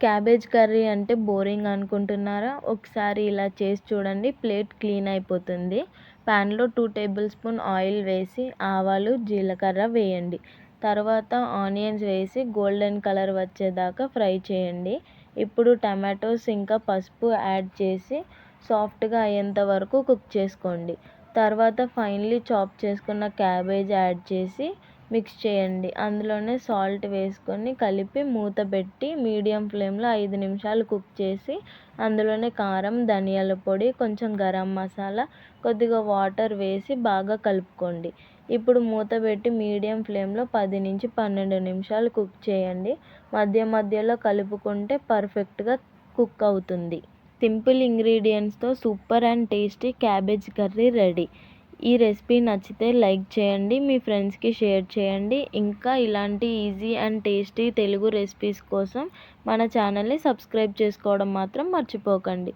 Cabbage curry అంటే boring అనుకుంటున్నారా? ఒకసారి ఇలా చేసి చూడండి, ప్లేట్ క్లీన్ అయిపోతుంది. ప్యాన్లో 2 టేబుల్ స్పూన్ ఆయిల్ వేసి ఆవాలు, జీలకర్ర వేయండి. తర్వాత ఆనియన్స్ వేసి గోల్డెన్ కలర్ వచ్చేదాకా ఫ్రై చేయండి. ఇప్పుడు టమాటోస్ ఇంకా పసుపు యాడ్ చేసి సాఫ్ట్గా అయ్యేంత వరకు కుక్ చేసుకోండి. తర్వాత ఫైనల్లీ చాప్ చేసుకున్న క్యాబేజ్ యాడ్ చేసి మిక్స్ చేయండి. అందులోనే సాల్ట్ వేసుకొని కలిపి మూత పెట్టి మీడియం ఫ్లేమ్లో 5 నిమిషాలు కుక్ చేసి అందులోనే కారం, ధనియాల పొడి, కొంచెం గరం మసాలా, కొద్దిగా వాటర్ వేసి బాగా కలుపుకోండి. ఇప్పుడు మూత పెట్టి మీడియం ఫ్లేమ్లో 10-12 నిమిషాలు కుక్ చేయండి. మధ్య మధ్యలో కలుపుకుంటే పర్ఫెక్ట్గా కుక్ అవుతుంది. సింపుల్ ఇంగ్రీడియంట్స్తో super and tasty cabbage curry ready. ఈ రెసిపీ నచ్చితే లైక్ చేయండి, మీ ఫ్రెండ్స్కి షేర్ చేయండి. ఇంకా ఇలాంటి easy and tasty Telugu recipes కోసం మన ఛానల్ని సబ్స్క్రైబ్ చేసుకోవడం మాత్రం మర్చిపోకండి.